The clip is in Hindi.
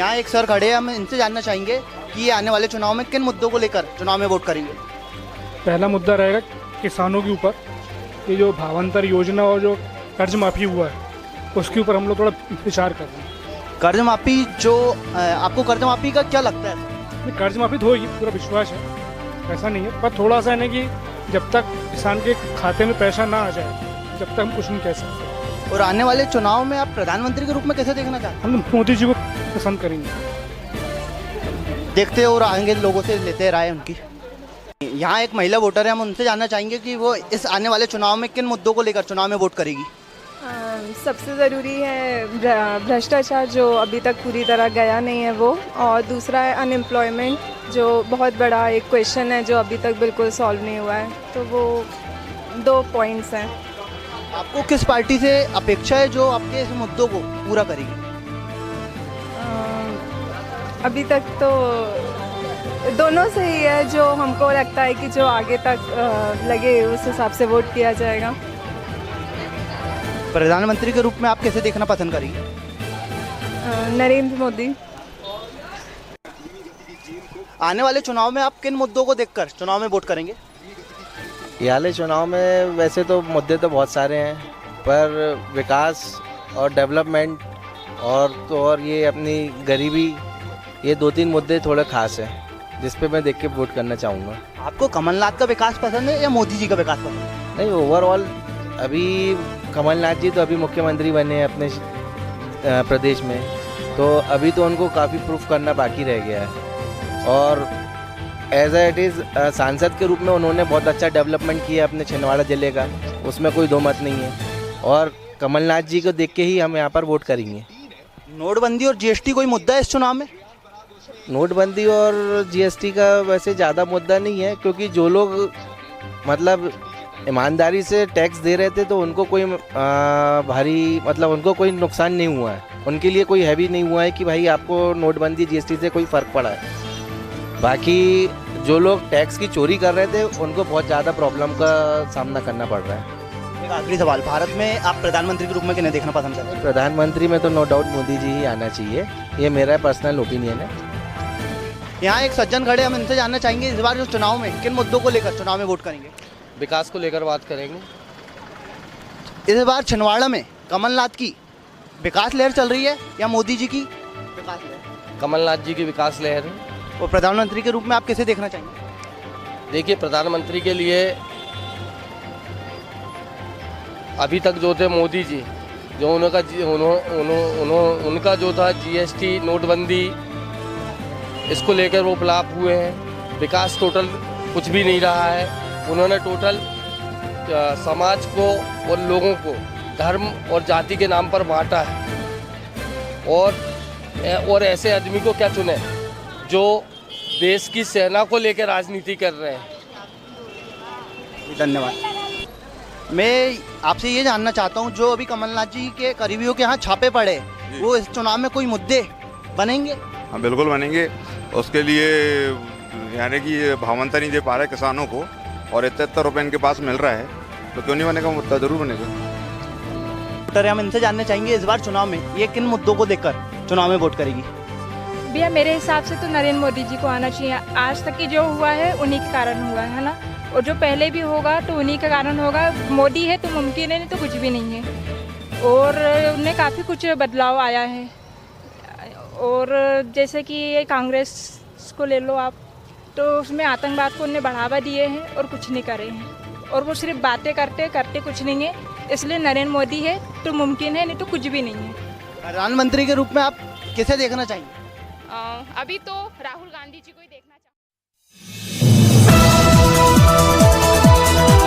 यहाँ एक सर खड़े हैं, हम इनसे जानना चाहेंगे कि ये आने वाले चुनाव में किन मुद्दों को लेकर चुनाव में वोट करेंगे। पहला मुद्दा रहेगा किसानों के ऊपर। ये जो भावांतर योजना और जो कर्ज माफ़ी हुआ है उसके ऊपर हम लोग थोड़ा विचार कर रहे हैं। कर्ज माफी जो आपको कर्ज माफी का क्या लगता है? नहीं, कर्ज माफ़ी तो होगी, पूरा विश्वास है, ऐसा नहीं है। पर थोड़ा सा है ना कि जब तक किसान के खाते में पैसा ना आ जाए जब तक हम कुछ नहीं कह सकते। और आने वाले चुनाव में आप प्रधानमंत्री के रूप में कैसे देखना चाहते हम मोदी जी को पसंद करेंगे। हैं? देखते और आगे लोगों से लेते हैं राय उनकी। यहाँ एक महिला वोटर है, हम उनसे जानना चाहेंगे कि वो इस आने वाले चुनाव में किन मुद्दों को लेकर चुनाव में वोट करेगी। सबसे ज़रूरी है भ्रष्टाचार जो अभी तक पूरी तरह गया नहीं है वो, और दूसरा है अनएम्प्लॉयमेंट जो बहुत बड़ा एक क्वेश्चन है जो अभी तक बिल्कुल सॉल्व नहीं हुआ है। तो वो 2 पॉइंट्स हैं। आपको किस पार्टी से अपेक्षा है जो आपके इस मुद्दों को पूरा करेगी? अभी तक तो दोनों से ही है, जो हमको लगता है कि जो आगे तक लगे उस हिसाब से वोट किया जाएगा। प्रधानमंत्री के रूप में आप कैसे देखना पसंद करेंगे? नरेंद्र मोदी। आने वाले चुनाव में आप किन मुद्दों को देखकर चुनाव में वोट करेंगे? ये हाल चुनाव में वैसे तो मुद्दे तो बहुत सारे हैं, पर विकास और डेवलपमेंट और ये अपनी गरीबी, ये 2-3 मुद्दे थोड़े खास हैं जिस पे मैं देख के वोट करना चाहूँगा। आपको कमलनाथ का विकास पसंद है या मोदी जी का विकास पसंद है? नहीं, ओवरऑल अभी कमलनाथ जी तो अभी मुख्यमंत्री बने हैं अपने प्रदेश में, तो अभी तो उनको काफ़ी प्रूफ करना बाकी रह गया है। और एज इट इज़ सांसद के रूप में उन्होंने बहुत अच्छा डेवलपमेंट किया अपने छिंदवाड़ा ज़िले का, उसमें कोई दो मत नहीं है। और कमलनाथ जी को देख के ही हम यहाँ पर वोट करेंगे। नोटबंदी और जीएसटी कोई मुद्दा है इस चुनाव में? नोटबंदी और जीएसटी का वैसे ज़्यादा मुद्दा नहीं है, क्योंकि जो लोग मतलब ईमानदारी से टैक्स दे रहे थे तो उनको कोई भारी मतलब उनको कोई नुकसान नहीं हुआ है, उनके लिए कोई हैवी नहीं हुआ है कि भाई आपको नोटबंदी जीएसटी से कोई फ़र्क पड़ा है। बाकी जो लोग टैक्स की चोरी कर रहे थे उनको बहुत ज़्यादा प्रॉब्लम का सामना करना पड़ रहा है। एक आखिरी सवाल, भारत में आप प्रधानमंत्री के रूप में किन्हें देखना पसंद करेंगे? प्रधानमंत्री में तो नो डाउट मोदी जी ही आना चाहिए, ये मेरा पर्सनल ओपिनियन है। यहाँ एक सज्जन खड़े, हम इनसे जानना चाहेंगे इस बार जो चुनाव में किन मुद्दों को लेकर चुनाव में वोट करेंगे? विकास को लेकर बात करेंगे। इस बार छिंदवाड़ा में कमलनाथ की विकास लहर चल रही है या मोदी जी की विकास लहर? कमलनाथ जी की विकास लहर। और प्रधानमंत्री के रूप में आप कैसे देखना चाहेंगे? देखिए, प्रधानमंत्री के लिए अभी तक जो थे मोदी जी, जो उनका जो था जीएसटी नोटबंदी, इसको लेकर वो फ्लॉप हुए हैं। विकास टोटल कुछ भी नहीं रहा है। उन्होंने टोटल समाज को और लोगों को धर्म और जाति के नाम पर बांटा है। और ऐसे आदमी को क्या चुने जो देश की सेना को लेकर राजनीति कर रहे हैं। धन्यवाद। मैं आपसे ये जानना चाहता हूँ, जो अभी कमलनाथ जी के करीबियों के यहाँ छापे पड़े, वो इस चुनाव में कोई मुद्दे बनेंगे? हाँ, बिल्कुल बनेंगे। उसके लिए यानी कि ये भावांतर नहीं दे पा रहे किसानों को और 73 रुपये इनके पास मिल रहा है, तो क्यों नहीं बनेगा? मुद्दा जरूर बनेगा। हम इनसे जानना चाहेंगे इस बार चुनाव में ये किन मुद्दों को देखकर चुनाव में वोट करेगी? भैया, मेरे हिसाब से तो नरेंद्र मोदी जी को आना चाहिए। आज तक की जो हुआ है उन्हीं के कारण हुआ है ना, और जो पहले भी होगा तो उन्हीं के कारण होगा। मोदी है तो मुमकिन है, नहीं तो कुछ भी नहीं है। और उनमें काफ़ी कुछ बदलाव आया है। और जैसे कि ये कांग्रेस को ले लो आप, तो उसमें आतंकवाद को उन्हें बढ़ावा दिए हैं और कुछ नहीं करे हैं। और वो सिर्फ बातें करते कुछ नहीं है। इसलिए नरेंद्र मोदी है तो मुमकिन है, नहीं तो कुछ भी नहीं है। प्रधानमंत्री के रूप में आप किसे देखना चाहिए? अभी तो राहुल गांधी जी को ही देखना